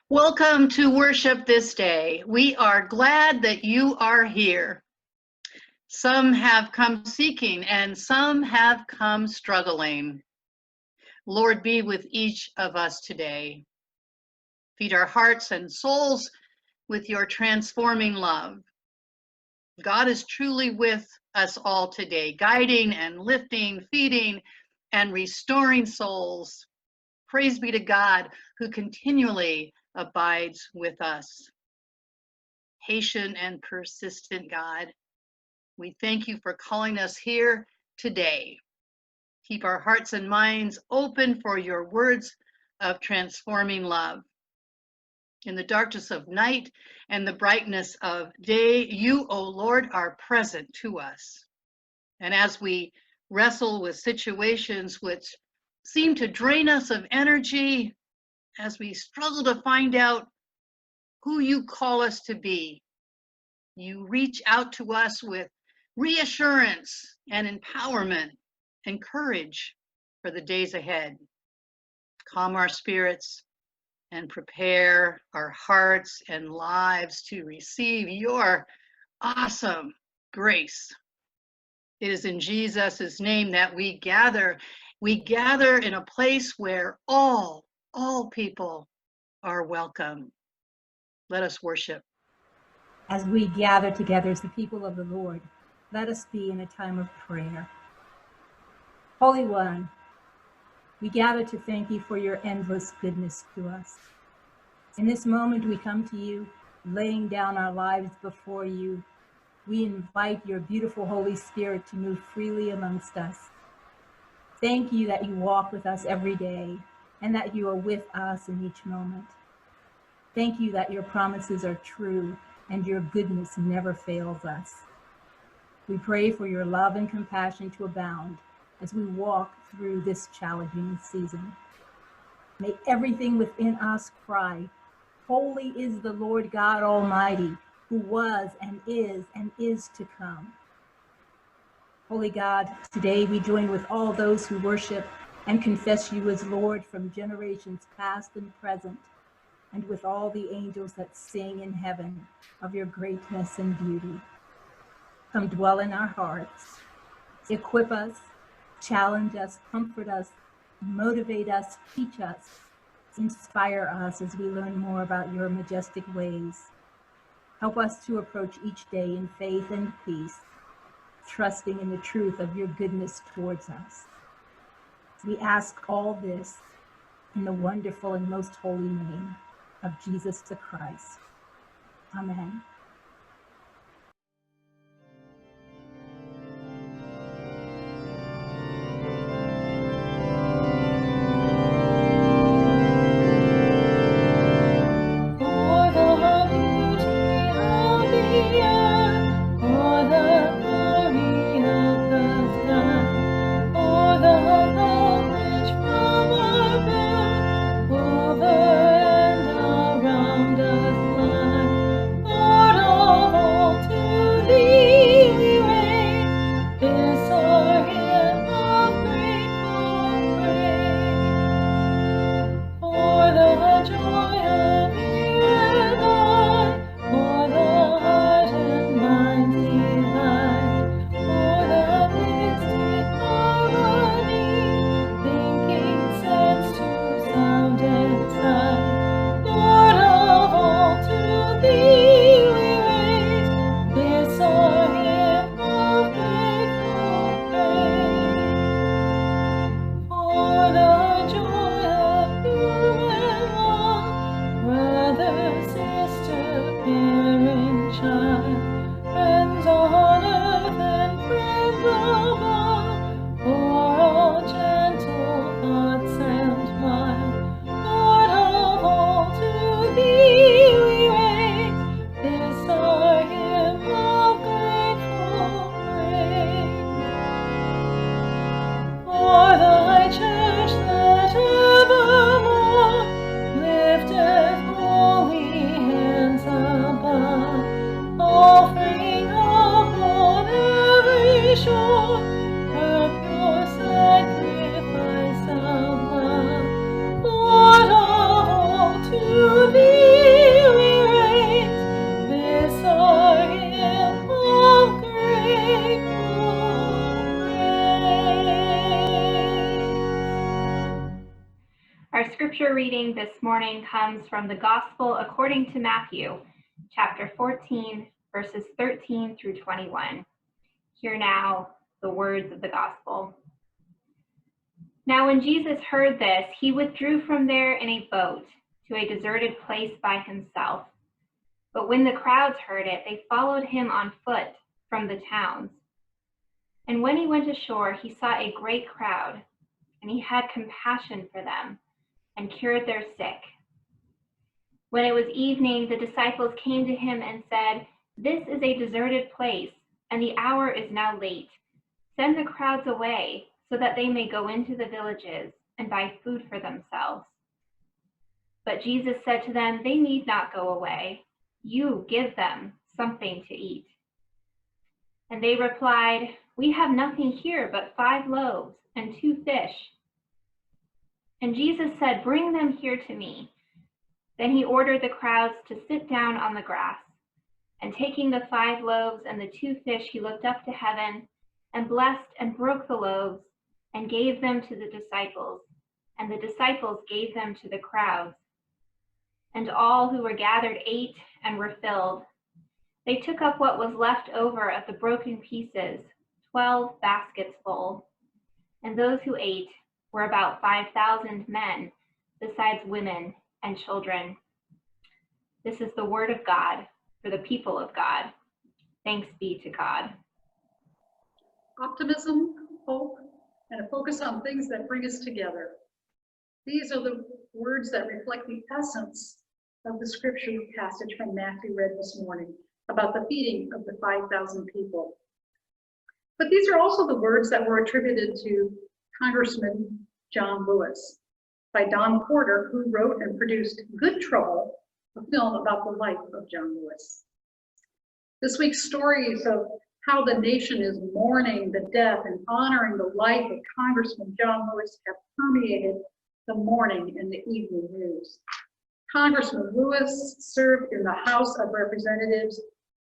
Welcome to worship this day. We are glad that you are here. Some have come seeking and some have come struggling. Lord, be with each of us today. Feed our hearts and souls with your transforming love. God is truly with us all today, guiding and lifting, feeding and restoring souls. Praise be to God who continually abides with us. Patient and persistent God, we thank you for calling us here today. Keep our hearts and minds open for your words of transforming love. In the darkness of night and the brightness of day, you, O Lord, are present to us. And as we wrestle with situations which seem to drain us of energy, as we struggle to find out who you call us to be, you reach out to us with reassurance and empowerment and courage for the days ahead. Calm our spirits and prepare our hearts and lives to receive your awesome grace. It is in Jesus' name that we gather. We gather in a place where all people are welcome. Let us worship. As we gather together as the people of the Lord, let us be in a time of prayer. Holy One, we gather to thank you for your endless goodness to us. In this moment, we come to you, laying down our lives before you. We invite your beautiful Holy Spirit to move freely amongst us. Thank you that you walk with us every day and that you are with us in each moment. Thank you that your promises are true and your goodness never fails us. We pray for your love and compassion to abound as we walk through this challenging season. May everything within us cry, holy is the Lord God Almighty, who was and is to come. Holy God, today we join with all those who worship and confess you as Lord from generations past and present, and with all the angels that sing in heaven of your greatness and beauty. Come dwell in our hearts, equip us, challenge us, comfort us, motivate us, teach us, inspire us as we learn more about your majestic ways. Help us to approach each day in faith and peace, trusting in the truth of your goodness towards us. We ask all this in the wonderful and most holy name of Jesus the Christ. Amen. Lord, Our scripture reading this morning comes from the Gospel according to Matthew, chapter 14, verses 13 through 21. Hear now the words of the Gospel. Now when Jesus heard this, he withdrew from there in a boat to a deserted place by himself. But when the crowds heard it, they followed him on foot from the towns. And when he went ashore, he saw a great crowd, and he had compassion for them and cured their sick. When it was evening, the disciples came to him and said, "This is a deserted place, and the hour is now late. Send the crowds away so that they may go into the villages and buy food for themselves." But Jesus said to them, "They need not go away. You give them something to eat." And they replied, "We have nothing here but 5 loaves and 2 fish. And Jesus said, "Bring them here to me." Then he ordered the crowds to sit down on the grass. And taking the 5 loaves and the 2 fish, he looked up to heaven and blessed and broke the loaves and gave them to the disciples. And the disciples gave them to the crowds. And all who were gathered ate and were filled. They took up what was left over of the broken pieces, 12 baskets full. And those who ate were about 5,000 men, besides women and children. This is the word of God for the people of God. Thanks be to God. Optimism, hope, and a focus on things that bring us together. These are the words that reflect the essence of the scripture passage from Matthew read this morning about the feeding of the 5,000 people. But these are also the words that were attributed to Congressman John Lewis by Don Porter, who wrote and produced Good Trouble, a film about the life of John Lewis. This week's stories of how the nation is mourning the death and honoring the life of Congressman John Lewis have permeated the morning and the evening news. Congressman Lewis served in the House of Representatives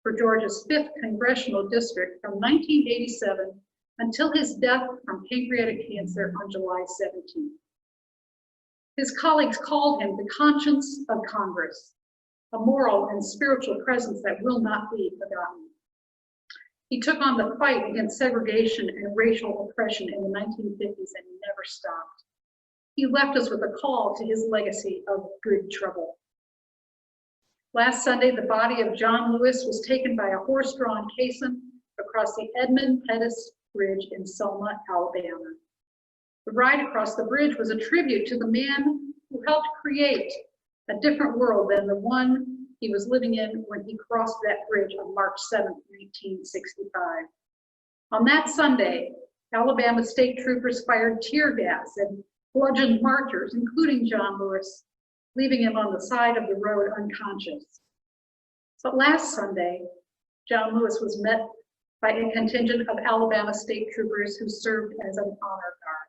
for Georgia's 5th Congressional District from 1987 until his death from pancreatic cancer on July 17. His colleagues called him the conscience of Congress, a moral and spiritual presence that will not be forgotten. He took on the fight against segregation and racial oppression in the 1950s and never stopped. He left us with a call to his legacy of good trouble. Last Sunday, the body of John Lewis was taken by a horse-drawn caisson across the Edmund Pettus Bridge in Selma, Alabama. The ride across the bridge was a tribute to the man who helped create a different world than the one he was living in when he crossed that bridge on March 7, 1965. On that Sunday, Alabama state troopers fired tear gas and bludgeoned marchers, including John Lewis, leaving him on the side of the road unconscious. But last Sunday, John Lewis was met by a contingent of Alabama state troopers who served as an honor guard,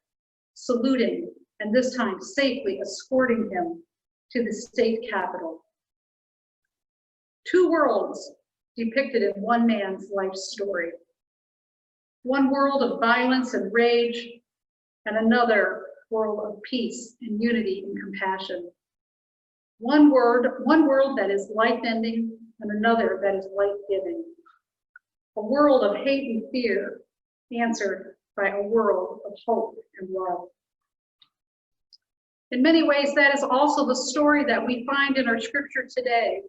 saluting and this time safely escorting him to the state capitol. 2 worlds depicted in one man's life story. One world of violence and rage, and another world of peace and unity and compassion. One world that is life-ending and another that is life-giving. A world of hate and fear answered by a world of hope and love. In many ways, that is also the story that we find in our scripture today.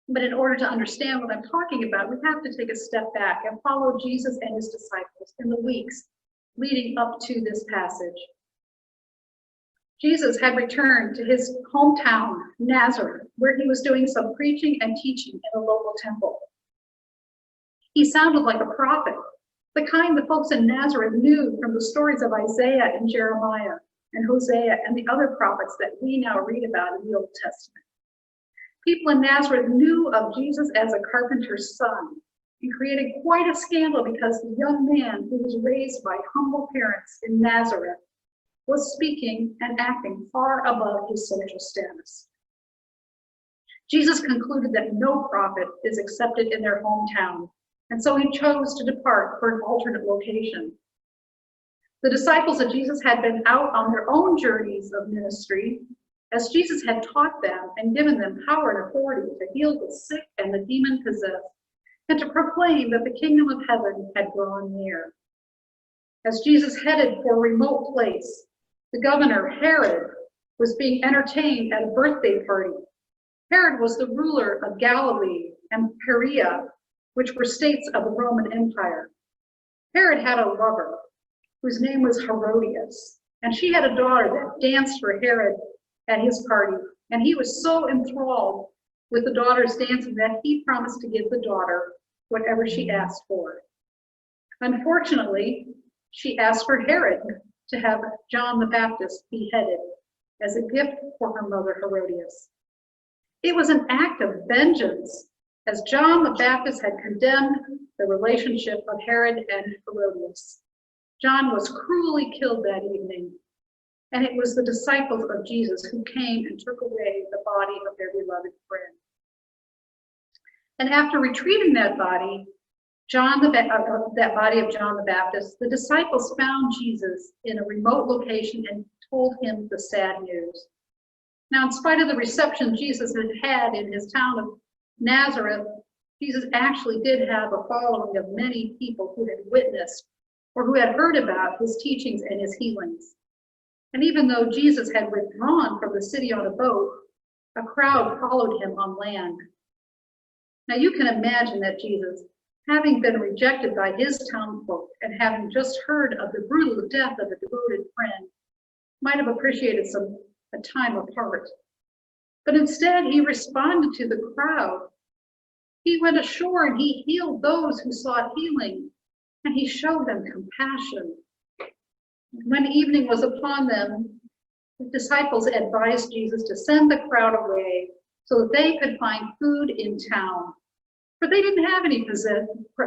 But in order to understand what I'm talking about, we have to take a step back and follow Jesus and his disciples in the weeks leading up to this passage. Jesus had returned to his hometown, Nazareth, where he was doing some preaching and teaching in a local temple. He sounded like a prophet, the kind the folks in Nazareth knew from the stories of Isaiah and Jeremiah and Hosea and the other prophets that we now read about in the Old Testament. People in Nazareth knew of Jesus as a carpenter's son and created quite a scandal because the young man who was raised by humble parents in Nazareth was speaking and acting far above his social status. Jesus concluded that no prophet is accepted in their hometown, and so he chose to depart for an alternate location. The disciples of Jesus had been out on their own journeys of ministry as Jesus had taught them and given them power and authority to heal the sick and the demon-possessed, and to proclaim that the kingdom of heaven had drawn near. As Jesus headed for a remote place, the governor, Herod, was being entertained at a birthday party. Herod was the ruler of Galilee and Perea, which were states of the Roman Empire. Herod had a lover whose name was Herodias, and she had a daughter that danced for Herod at his party, and he was so enthralled with the daughter's dancing that he promised to give the daughter whatever she asked for. Unfortunately, she asked for Herod to have John the Baptist beheaded as a gift for her mother Herodias. It was an act of vengeance, as John the Baptist had condemned the relationship of Herod and Herodias. John was cruelly killed that evening, and it was the disciples of Jesus who came and took away the body of their beloved friend. And after retrieving that body, that body of John the Baptist, the disciples found Jesus in a remote location and told him the sad news. Now, in spite of the reception Jesus had in his town of Nazareth, Jesus actually did have a following of many people who had witnessed or who had heard about his teachings and his healings. And even though Jesus had withdrawn from the city on a boat, a crowd followed him on land. Now you can imagine that Jesus, having been rejected by his townfolk and having just heard of the brutal death of a devoted friend, might have appreciated a time apart. But instead, he responded to the crowd. He went ashore and he healed those who sought healing, and he showed them compassion. When evening was upon them, the disciples advised Jesus to send the crowd away so that they could find food in town, for they didn't have any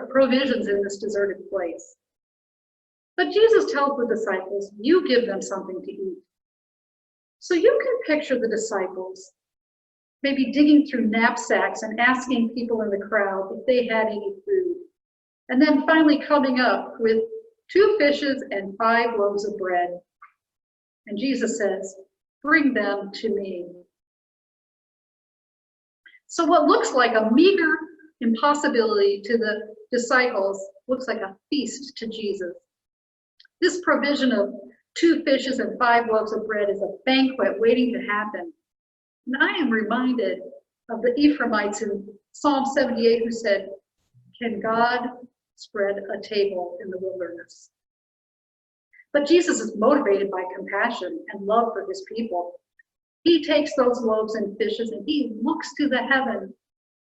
provisions in this deserted place. But Jesus tells the disciples, "You give them something to eat." So you can picture the disciples maybe digging through knapsacks and asking people in the crowd if they had any food, and then finally coming up with 2 fishes and 5 loaves of bread. And Jesus says, "Bring them to me." So what looks like a meager impossibility to the disciples looks like a feast to Jesus. This provision of 2 fishes and 5 loaves of bread is a banquet waiting to happen. And I am reminded of the Ephraimites in Psalm 78 who said, "Can God spread a table in the wilderness?" But Jesus is motivated by compassion and love for his people. He takes those loaves and fishes and he looks to the heaven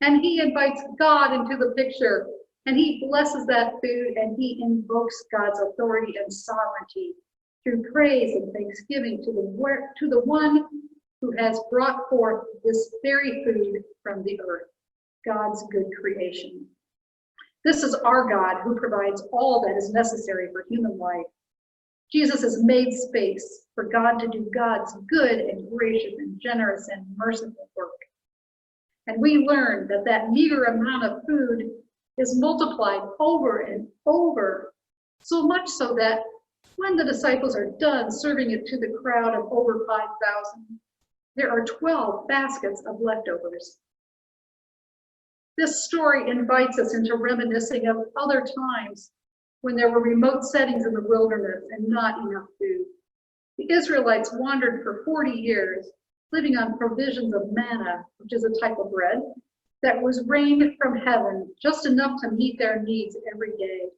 and he invites God into the picture, and he blesses that food and he invokes God's authority and sovereignty through praise and thanksgiving to the one who has brought forth this very food from the earth, God's good creation. This is our God who provides all that is necessary for human life. Jesus has made space for God to do God's good and gracious and generous and merciful work. And we learn that that meager amount of food is multiplied over and over, so much so that when the disciples are done serving it to the crowd of over 5,000, there are 12 baskets of leftovers. This story invites us into reminiscing of other times when there were remote settings in the wilderness and not enough food. The Israelites wandered for 40 years, living on provisions of manna, which is a type of bread, that was rained from heaven, just enough to meet their needs every day.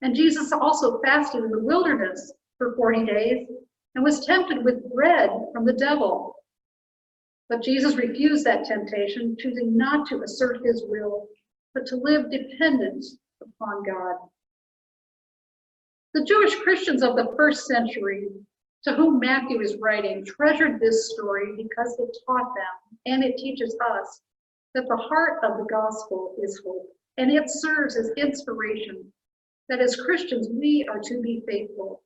And Jesus also fasted in the wilderness for 40 days and was tempted with bread from the devil. But Jesus refused that temptation, choosing not to assert his will, but to live dependent upon God. The Jewish Christians of the first century, to whom Matthew is writing, treasured this story because it taught them, and it teaches us, that the heart of the gospel is hope, and it serves as inspiration that as Christians we are to be faithful,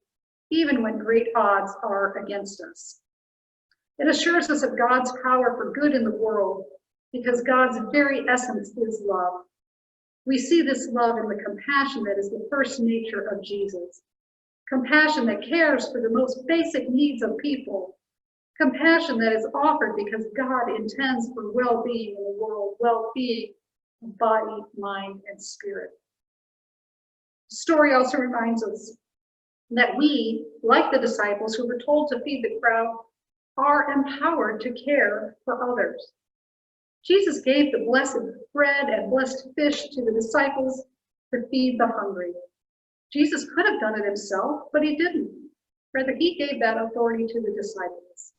even when great odds are against us. It assures us of God's power for good in the world, because God's very essence is love. We see this love in the compassion that is the first nature of Jesus. compassion that cares for the most basic needs of people, compassion that is offered because God intends for well-being in the world, well-being of body, mind, and spirit. The story also reminds us that we, like the disciples who were told to feed the crowd, are empowered to care for others. Jesus gave the blessed bread and blessed fish to the disciples to feed the hungry. Jesus could have done it himself, but he didn't. Rather, he gave that authority to the disciples.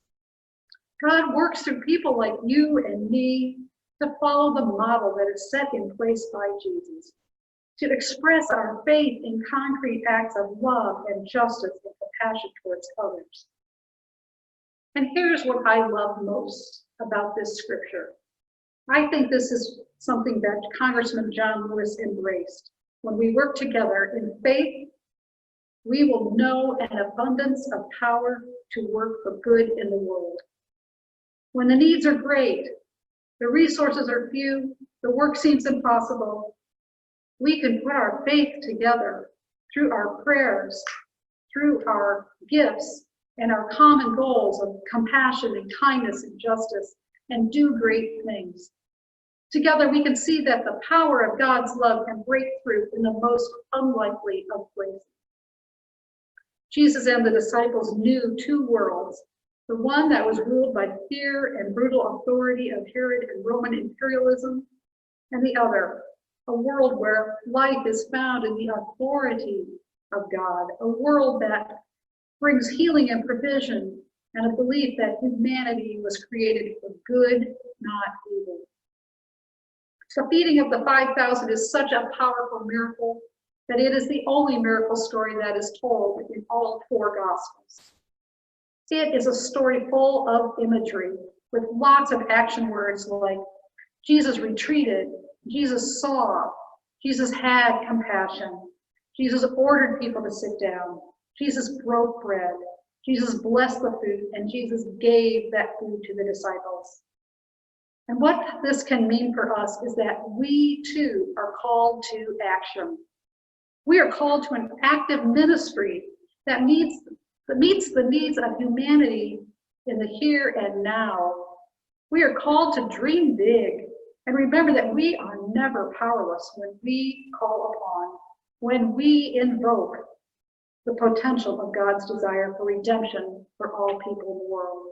God works through people like you and me to follow the model that is set in place by Jesus, to express our faith in concrete acts of love and justice and compassion towards others. And here's what I love most about this scripture. I think this is something that Congressman John Lewis embraced. When we work together in faith, we will know an abundance of power to work for good in the world. When the needs are great, the resources are few, the work seems impossible, we can put our faith together through our prayers, through our gifts, and our common goals of compassion and kindness and justice, and do great things. Together, we can see that the power of God's love can break through in the most unlikely of places. Jesus and the disciples knew two worlds, the one that was ruled by fear and brutal authority of Herod and Roman imperialism, and the other, a world where life is found in the authority of God, a world that brings healing and provision, and a belief that humanity was created for good, not evil. The feeding of the 5,000 is such a powerful miracle that it is the only miracle story that is told in all four Gospels. It is a story full of imagery with lots of action words like Jesus retreated, Jesus saw, Jesus had compassion, Jesus ordered people to sit down, Jesus broke bread, Jesus blessed the food, and Jesus gave that food to the disciples. And what this can mean for us is that we too are called to action. We are called to an active ministry that meets the needs of humanity in the here and now. We are called to dream big and remember that we are never powerless when we call upon, when we invoke the potential of God's desire for redemption for all people in the world.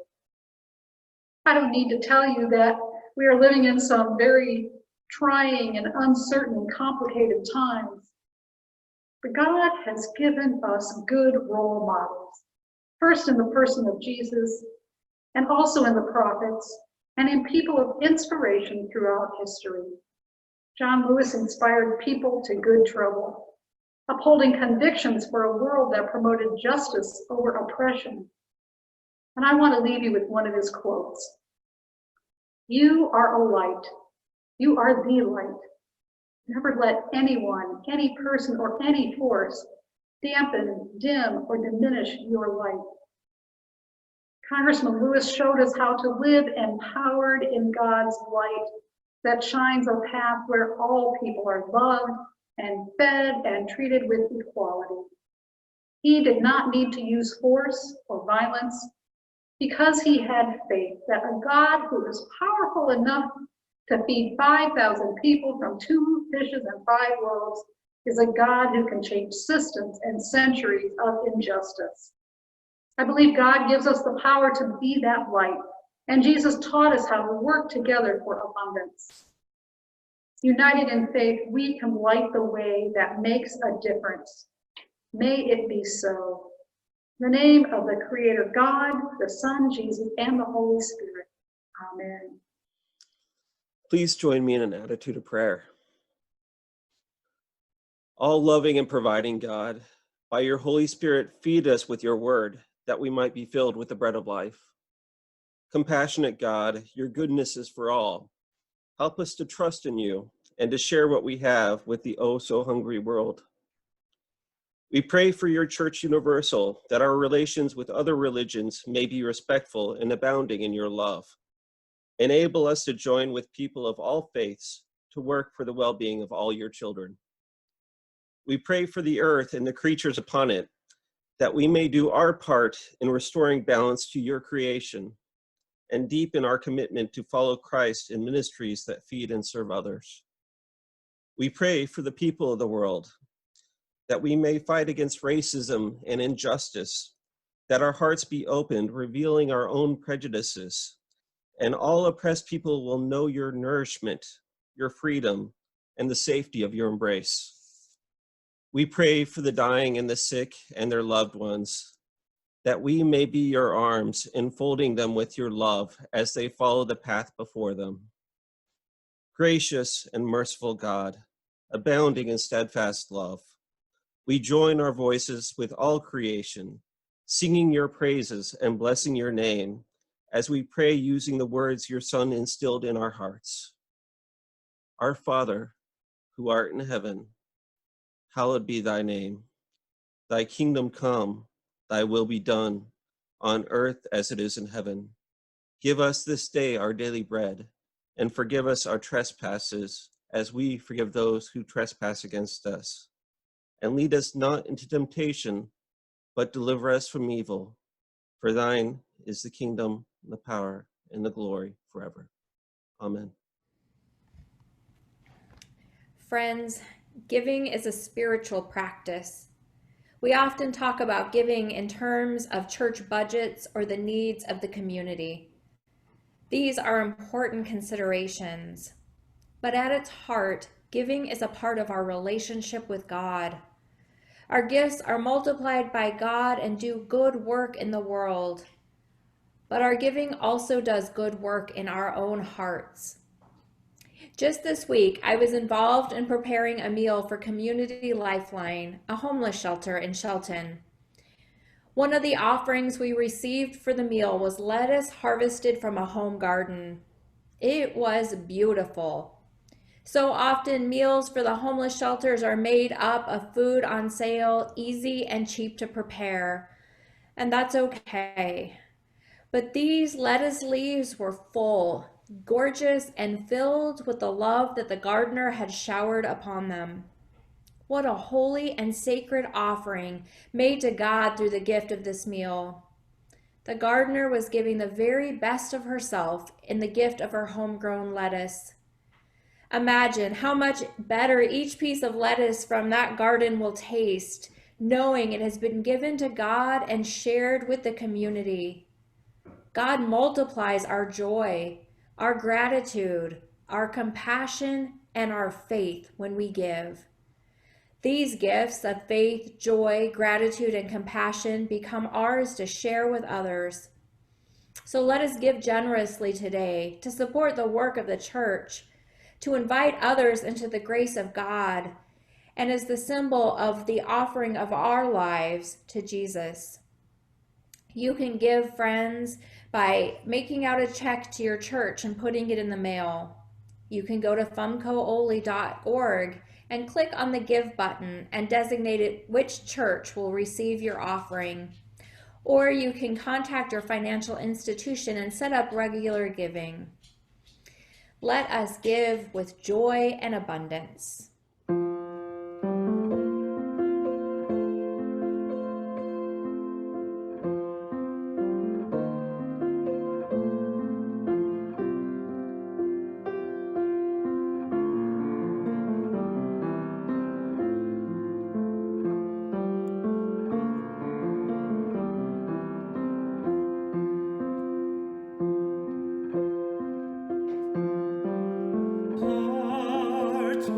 I don't need to tell you that we are living in some very trying and uncertain and complicated times. But God has given us good role models, first in the person of Jesus, and also in the prophets, and in people of inspiration throughout history. John Lewis inspired people to good trouble, upholding convictions for a world that promoted justice over oppression. And I want to leave you with one of his quotes. You are a light. You are the light. Never let anyone, any person, or any force dampen, dim, or diminish your light. Congressman Lewis showed us how to live empowered in God's light that shines a path where all people are loved and fed and treated with equality. He did not need to use force or violence because he had faith that a God who is powerful enough to feed 5,000 people from 2 fishes and 5 loaves is a God who can change systems and centuries of injustice. I believe God gives us the power to be that light, and Jesus taught us how to work together for abundance. United in faith, we can light the way that makes a difference. May it be so. In the name of the Creator God, the Son, Jesus, and the Holy Spirit. Amen. Please join me in an attitude of prayer. All loving and providing God, by your Holy Spirit, feed us with your word, that we might be filled with the bread of life. Compassionate God, your goodness is for all. Help us to trust in you and to share what we have with the oh so hungry world. We pray for your Church Universal, that our relations with other religions may be respectful and abounding in your love. Enable us to join with people of all faiths to work for the well-being of all your children. We pray for the earth and the creatures upon it, that we may do our part in restoring balance to your creation and deepen our commitment to follow Christ in ministries that feed and serve others. We pray for the people of the world, that we may fight against racism and injustice, that our hearts be opened, revealing our own prejudices, and all oppressed people will know your nourishment, your freedom, and the safety of your embrace. We pray for the dying and the sick and their loved ones, that we may be your arms, enfolding them with your love as they follow the path before them. Gracious and merciful God, abounding in steadfast love, we join our voices with all creation, singing your praises and blessing your name as we pray using the words your Son instilled in our hearts. Our Father, who art in heaven, hallowed be thy name. Thy kingdom come, thy will be done, on earth as it is in heaven. Give us this day our daily bread, and forgive us our trespasses, as we forgive those who trespass against us. And lead us not into temptation, but deliver us from evil. For thine is the kingdom, and the power, and the glory forever. Amen. Friends, giving is a spiritual practice. We often talk about giving in terms of church budgets or the needs of the community. These are important considerations, but at its heart, giving is a part of our relationship with God. Our gifts are multiplied by God and do good work in the world, but our giving also does good work in our own hearts. Just this week, I was involved in preparing a meal for Community Lifeline, a homeless shelter in Shelton. One of the offerings we received for the meal was lettuce harvested from a home garden. It was beautiful. So often, meals for the homeless shelters are made up of food on sale, easy and cheap to prepare, and that's okay. But these lettuce leaves were full, gorgeous, and filled with the love that the gardener had showered upon them. What a holy and sacred offering made to God through the gift of this meal. The gardener was giving the very best of herself in the gift of her homegrown lettuce. Imagine how much better each piece of lettuce from that garden will taste, knowing it has been given to God and shared with the community. God multiplies our joy, our gratitude, our compassion, and our faith when we give. These gifts of faith, joy, gratitude, and compassion become ours to share with others. So let us give generously today to support the work of the church, to invite others into the grace of God, and as the symbol of the offering of our lives to Jesus. You can give, friends, by making out a check to your church and putting it in the mail. You can go to fumcooli.org and click on the Give button and designate it which church will receive your offering. Or you can contact your financial institution and set up regular giving. Let us give with joy and abundance. Heart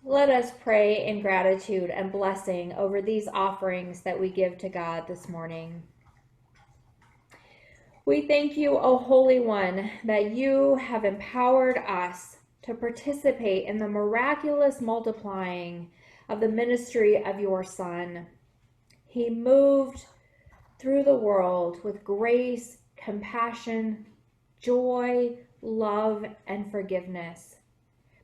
Let us pray in gratitude and blessing over these offerings that we give to God this morning. We thank you, O Holy One, that you have empowered us to participate in the miraculous multiplying of the ministry of your Son. He moved through the world with grace, compassion, joy, love, and forgiveness.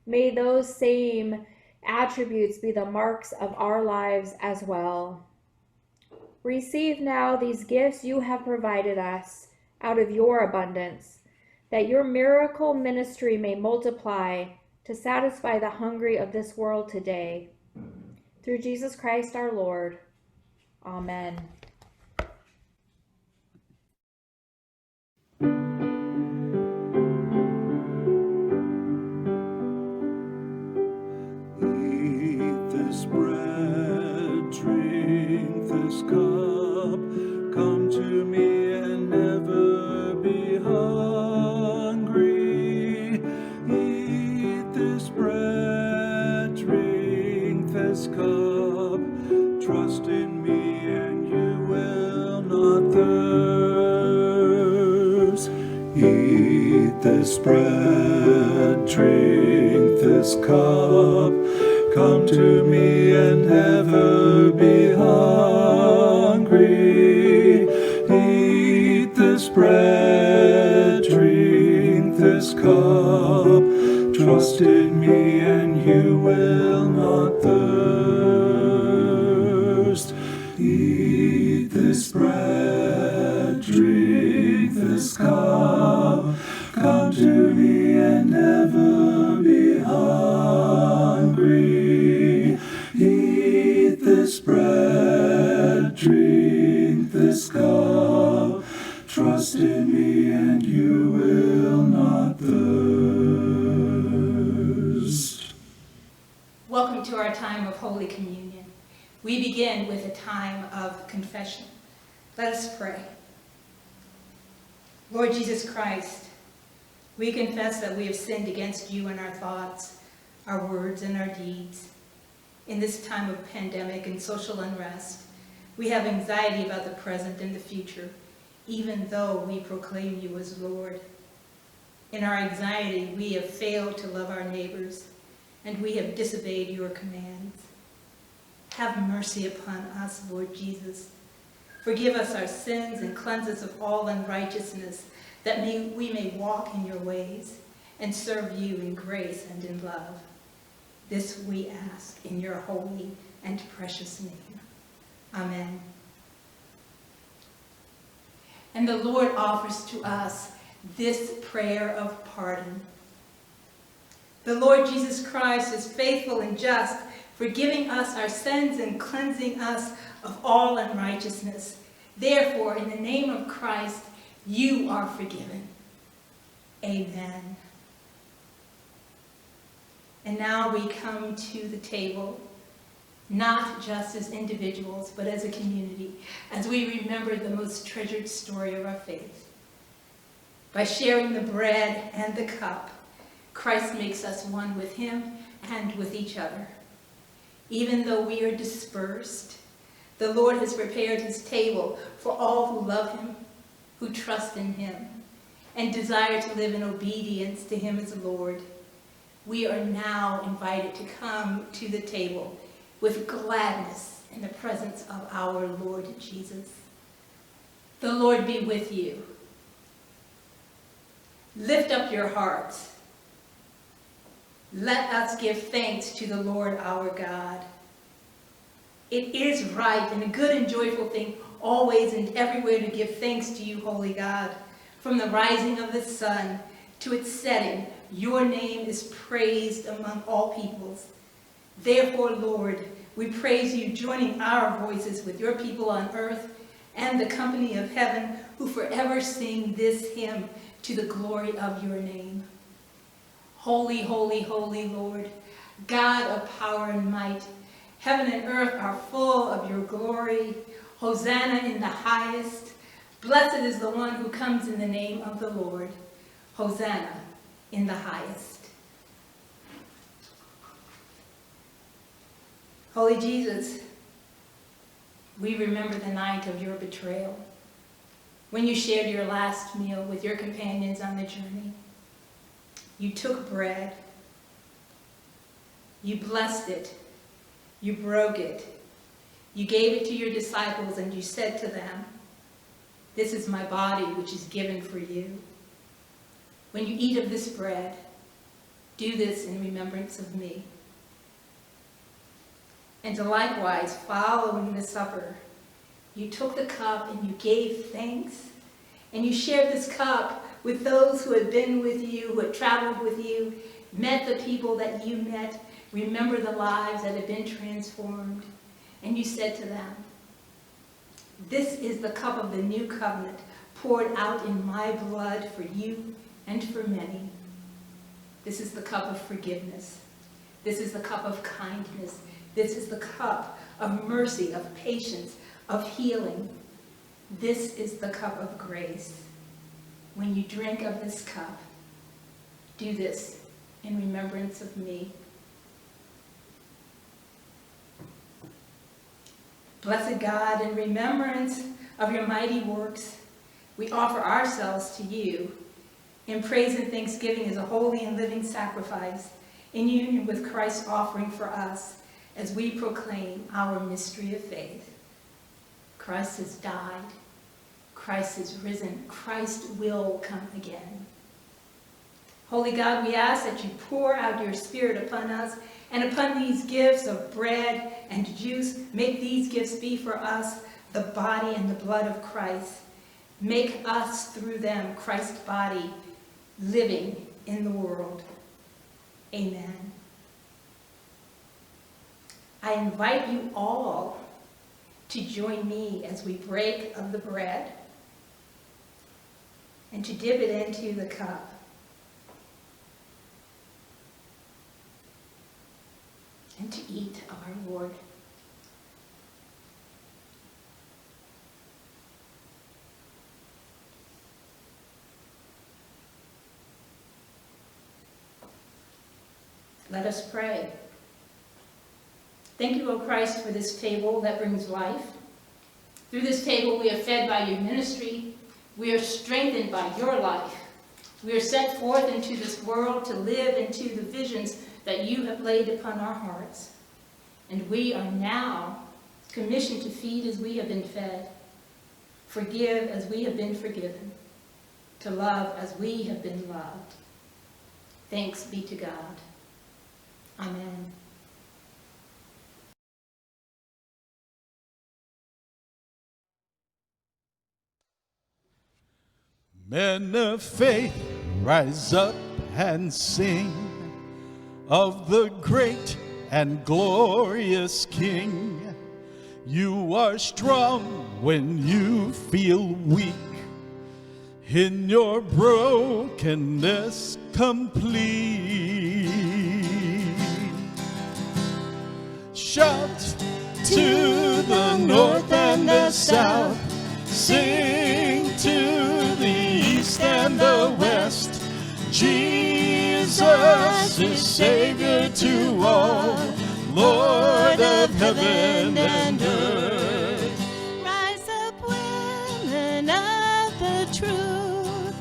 May those same attributes be the marks of our lives as well. Receive now these gifts you have provided us out of your abundance, that your miracle ministry may multiply to satisfy the hungry of this world today. Through Jesus Christ our Lord. Amen. Eat this bread, drink this cup, come to me and never be hungry. Eat this bread, drink this cup, trust in me and you will not thirst. Eat this bread, drink this cup, come to me and never be hungry. Eat this bread, drink this cup, trust in me and you will not thirst. Eat this bread, drink this cup, come to me and never be hungry. Eat this bread, drink this cup, trust in me and you will not thirst. Welcome to our time of Holy Communion. We begin with a time of confession. Let us pray. Lord Jesus Christ, we confess that we have sinned against you in our thoughts, our words, and our deeds. In this time of pandemic and social unrest, we have anxiety about the present and the future, even though we proclaim you as Lord. In our anxiety, we have failed to love our neighbors, and we have disobeyed your commands. Have mercy upon us, Lord Jesus. Forgive us our sins and cleanse us of all unrighteousness, that we may walk in your ways and serve you in grace and in love. This we ask in your holy and precious name. Amen. And the Lord offers to us this prayer of pardon. The Lord Jesus Christ is faithful and just, forgiving us our sins and cleansing us of all unrighteousness. Therefore, in the name of Christ, you are forgiven. Amen. And now we come to the table, not just as individuals, but as a community, as we remember the most treasured story of our faith. By sharing the bread and the cup, Christ makes us one with him and with each other. Even though we are dispersed, the Lord has prepared his table for all who love him, who trust in him, and desire to live in obedience to him as Lord. We are now invited to come to the table with gladness in the presence of our Lord Jesus. The Lord be with you. Lift up your hearts. Let us give thanks to the Lord our God. It is right and a good and joyful thing always and everywhere to give thanks to you, holy God. From the rising of the sun to its setting, your name is praised among all peoples. Therefore, Lord, we praise you, joining our voices with your people on earth and the company of heaven, who forever sing this hymn to the glory of your name. Holy, holy, holy Lord, God of power and might, heaven and earth are full of your glory. Hosanna in the highest. Blessed is the one who comes in the name of the Lord. Hosanna in the highest. Holy Jesus, we remember the night of your betrayal, when you shared your last meal with your companions on the journey. You took bread, you blessed it, you broke it, you gave it to your disciples, and you said to them, "This is my body, which is given for you. When you eat of this bread, do this in remembrance of me." And likewise, following the supper, you took the cup and you gave thanks, and you shared this cup with those who had been with you, who had traveled with you, met the people that you met, remember the lives that had been transformed. And you said to them, "This is the cup of the new covenant, poured out in my blood for you and for many. This is the cup of forgiveness. This is the cup of kindness. This is the cup of mercy, of patience, of healing. This is the cup of grace. When you drink of this cup, do this in remembrance of me." Blessed God, in remembrance of your mighty works, we offer ourselves to you in praise and thanksgiving as a holy and living sacrifice, in union with Christ's offering for us, as we proclaim our mystery of faith. Christ has died. Christ is risen. Christ will come again. Holy God, we ask that you pour out your Spirit upon us and upon these gifts of bread and juice. Make these gifts be for us the body and the blood of Christ. Make us, through them, Christ's body, living in the world. Amen. I invite you all to join me as we break of the bread and to dip it into the cup. And to eat of our Lord. Let us pray. Thank you, O Christ, for this table that brings life. Through this table we are fed by your ministry. We are strengthened by your life. We are sent forth into this world to live into the visions that you have laid upon our hearts. And we are now commissioned to feed as we have been fed, forgive as we have been forgiven, to love as we have been loved. Thanks be to God. Amen. Men of faith, rise up and sing of the great and glorious King. You are strong when you feel weak, in your brokenness complete. Shout to the north and the south, sing to the east and the west. Jesus is Savior to all, Lord of heaven and earth. Rise up, women of the truth,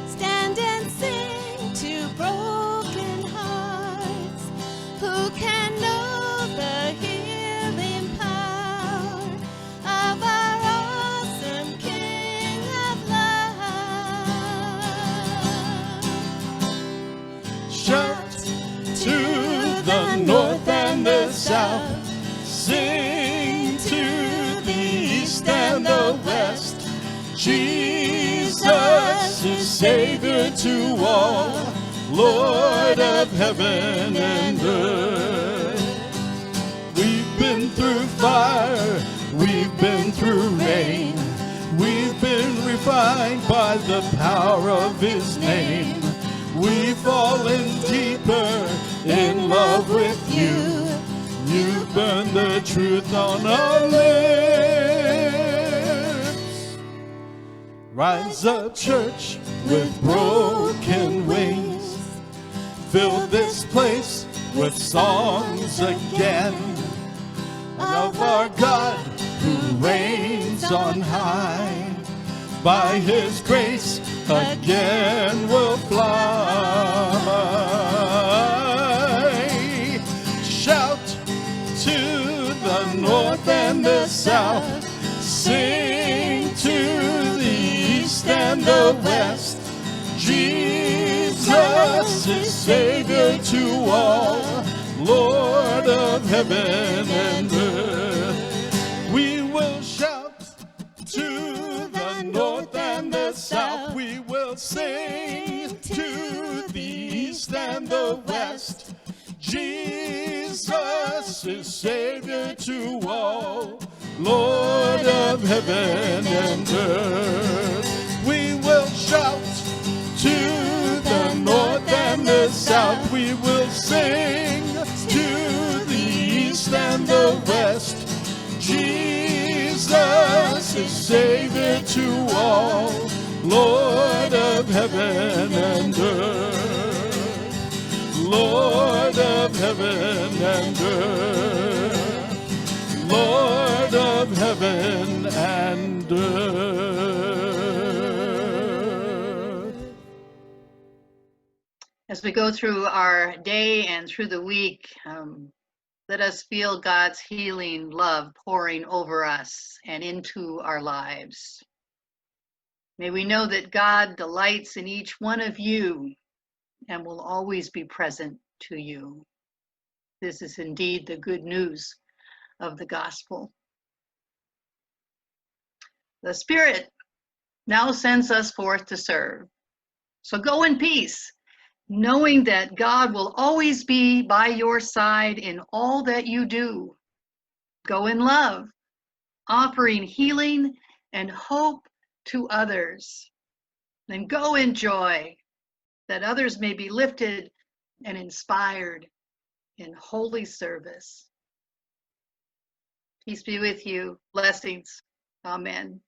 stand and sing to broken hearts, who can know the healing power of our awesome King of love. Shout to the north and the south, sing to the east and the west. Jesus is Savior to all, Lord of heaven and earth. We've been through fire, we've been through rain, we've been refined by the power of his name. We've fallen deeper in love with you. You burn the truth on our lips. Rise up, church, with broken wings. Fill this place with songs again. of our God who reigns on high. By his grace again we'll fly. Shout to the north and the south, sing to the east and the west. Jesus is Savior to all, Lord of heaven and earth. We will shout to the north and the south. We will sing to the east and the west. Jesus is Savior to all, Lord of heaven and earth. We will shout to the north and the south. We will sing to the east and the west. Jesus is Savior to all, Lord of heaven and earth. Lord of heaven and earth. Lord of heaven and earth. As we go through our day and through the week, let us feel God's healing love pouring over us and into our lives. May we know that God delights in each one of you and will always be present to you. This is indeed the good news of the gospel. The Spirit now sends us forth to serve. So go in peace, knowing that God will always be by your side in all that you do. Go in love, offering healing and hope to others. And go in joy, that others may be lifted and inspired in holy service. Peace be with you. Blessings. Amen.